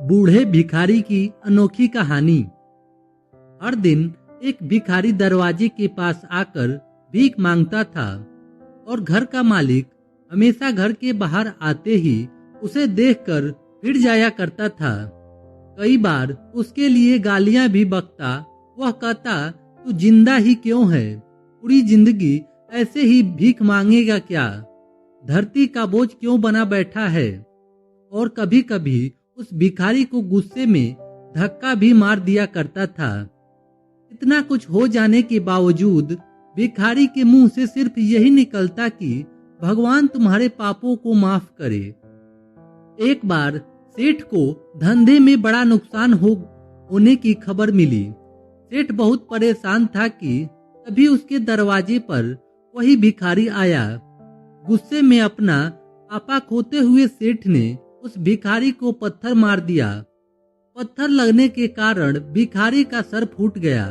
बूढ़े भिखारी की अनोखी कहानी। हर दिन एक भिखारी दरवाजे के पास आकर भीख मांगता था और घर का मालिक हमेशा घर के बाहर आते ही उसे देखकर फिर जाया करता था। कई बार उसके लिए गालियां भी बकता। वह कहता, तू जिंदा ही क्यों है? पूरी जिंदगी ऐसे ही भीख मांगेगा क्या? धरती का बोझ क्यों बना बैठा है? और कभी कभी उस भिखारी को गुस्से में धक्का भी मार दिया करता था। इतना कुछ हो जाने के बावजूद भिखारी के मुंह से सिर्फ यही निकलता कि भगवान तुम्हारे पापों को माफ करे। एक बार सेठ को धंधे में बड़ा नुकसान होने की खबर मिली। सेठ बहुत परेशान था कि तभी उसके दरवाजे पर वही भिखारी आया। गुस्से में अपना आपा खोते हुए सेठ ने उस भिखारी को पत्थर मार दिया। पत्थर लगने के कारण भिखारी का सर फूट गया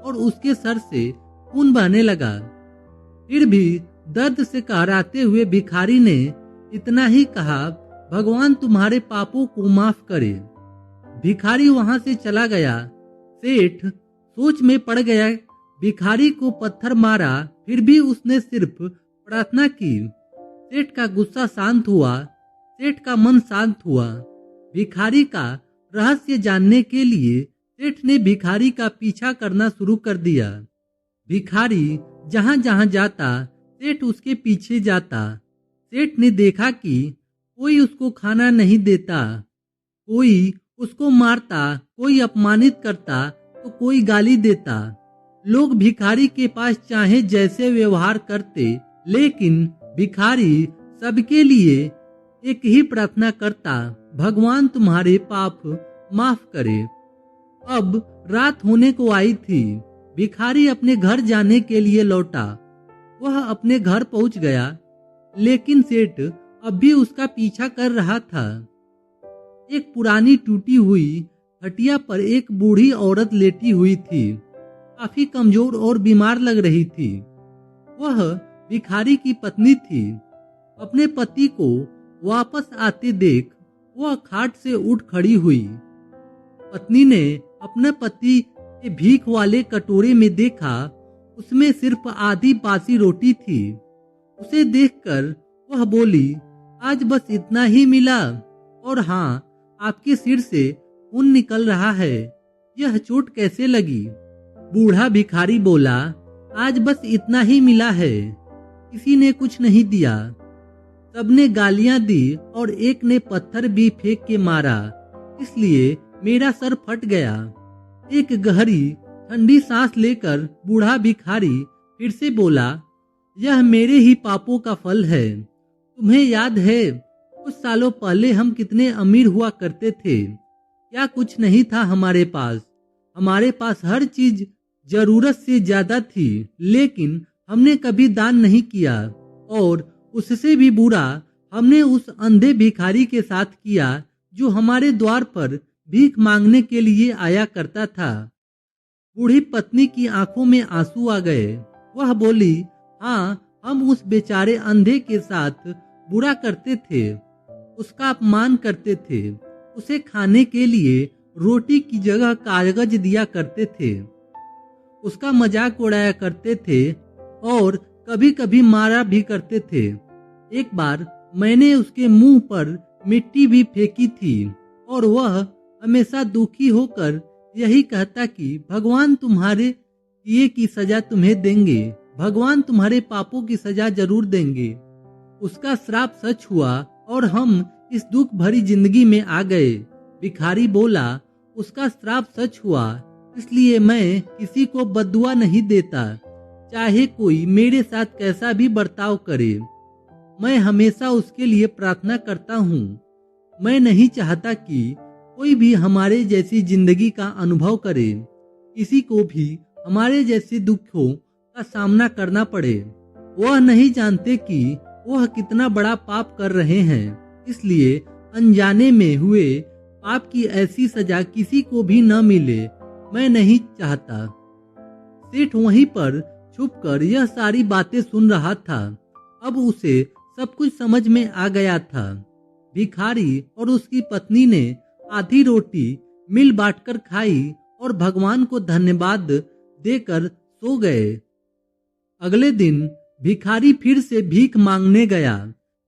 और उसके सर से खून बहने लगा। फिर भी दर्द से कहराते हुए भिखारी ने इतना ही कहा, भगवान तुम्हारे पापों को माफ करे। भिखारी वहां से चला गया। सेठ सोच में पड़ गया। भिखारी को पत्थर मारा, फिर भी उसने सिर्फ प्रार्थना की। सेठ का गुस्सा शांत हुआ। सेठ का मन शांत हुआ। भिखारी का रहस्य जानने के लिए सेठ ने भिखारी का पीछा करना शुरू कर दिया। भिखारी जहां जहां जाता सेठ उसके पीछे जाता। सेठ ने देखा कि कोई उसको खाना नहीं देता, कोई उसको मारता, कोई अपमानित करता तो कोई गाली देता। लोग भिखारी के पास चाहे जैसे व्यवहार करते, लेकिन भिखारी सबके लिए एक ही प्रार्थना करता, भगवान तुम्हारे पाप माफ करे। अब रात होने को आई थी। भिखारी अपने घर जाने के लिए लौटा। वह अपने घर पहुंच गया, लेकिन सेठ अब भी उसका पीछा कर रहा था। एक पुरानी टूटी हुई खटिया पर एक बूढ़ी औरत लेटी हुई थी। काफी कमजोर और बीमार लग रही थी। वह भिखारी की पत्नी थी। अपने पति को वापस आते देख वह खाट से उठ खड़ी हुई। पत्नी ने अपने पति के भीख वाले कटोरे में देखा, उसमें सिर्फ आधी बासी रोटी थी। उसे देखकर वह बोली, आज बस इतना ही मिला? और हाँ, आपके सिर से खून निकल रहा है, यह चोट कैसे लगी? बूढ़ा भिखारी बोला, आज बस इतना ही मिला है, किसी ने कुछ नहीं दिया। सबने गालियां दी और एक ने पत्थर भी फेंक के मारा, इसलिए मेरा सर फट गया। एक गहरी ठंडी सांस लेकर बूढ़ा भिखारी फिर से बोला, यह मेरे ही पापों का फल है। तुम्हें याद है कुछ सालों पहले हम कितने अमीर हुआ करते थे? क्या कुछ नहीं था हमारे पास? हमारे पास हर चीज जरूरत से ज्यादा थी, लेकिन हमने कभी दान नहीं किया। और उससे भी बुरा हमने उस अंधे भिखारी के साथ किया जो हमारे द्वार पर भीख मांगने के लिए आया करता था। बूढ़ी पत्नी की आंखों में आंसू आ गए। वह बोली, हाँ, हम उस बेचारे अंधे के साथ बुरा करते थे, उसका अपमान करते थे, उसे खाने के लिए रोटी की जगह कागज दिया करते थे, उसका मजाक उड़ाया करते थे और कभी कभी मारा भी करते थे। एक बार मैंने उसके मुंह पर मिट्टी भी फेंकी थी और वह हमेशा दुखी होकर यही कहता कि भगवान तुम्हारे किए की सजा तुम्हें देंगे, भगवान तुम्हारे पापों की सजा जरूर देंगे। उसका श्राप सच हुआ और हम इस दुख भरी जिंदगी में आ गए। भिखारी बोला, उसका श्राप सच हुआ, इसलिए मैं किसी को बद्दुआ नहीं देता, चाहे कोई मेरे साथ कैसा भी बर्ताव करे। मैं हमेशा उसके लिए प्रार्थना करता हूँ। मैं नहीं चाहता कि कोई भी हमारे जैसी जिंदगी का अनुभव करे, किसी को भी हमारे जैसे दुखों का सामना करना पड़े। वह नहीं जानते कि वह कितना बड़ा पाप कर रहे हैं, इसलिए अनजाने में हुए पाप की ऐसी सजा किसी को भी न मिले, मैं नहीं चाहता। सेठ वहीं पर छुपकर यह सारी बातें सुन रहा था। अब उसे सब कुछ समझ में आ गया था। भिखारी और उसकी पत्नी ने आधी रोटी मिल बांटकर खाई और भगवान को धन्यवाद देकर सो गए। अगले दिन भिखारी फिर से भीख मांगने गया।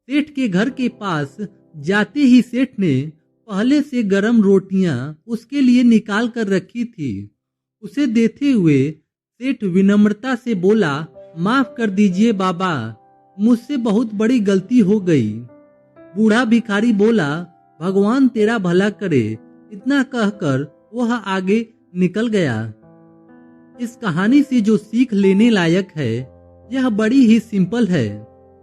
सेठ के घर के पास जाते ही सेठ ने पहले से गरम रोटियां उसके लिए निकाल कर रखी थी। उसे देते हुए सेठ विनम्रता से बोला, माफ कर दीजिए बाबा, मुझसे बहुत बड़ी गलती हो गई। बूढ़ा भिखारी बोला, भगवान तेरा भला करे। इतना कहकर वह आगे निकल गया। इस कहानी से जो सीख लेने लायक है यह बड़ी ही सिंपल है।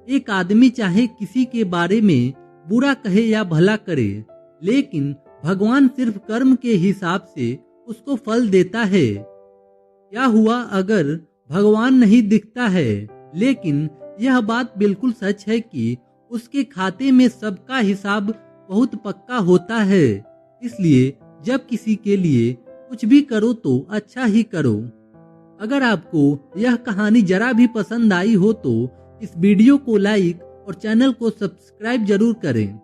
एक आदमी चाहे किसी के बारे में बुरा कहे या भला करे, लेकिन भगवान सिर्फ कर्म के हिसाब से उसको फल देता है। क्या हुआ अगर भगवान नहीं दिखता है, लेकिन यह बात बिल्कुल सच है कि उसके खाते में सबका हिसाब बहुत पक्का होता है। इसलिए जब किसी के लिए कुछ भी करो तो अच्छा ही करो। अगर आपको यह कहानी जरा भी पसंद आई हो तो इस वीडियो को लाइक और चैनल को सब्सक्राइब जरूर करें।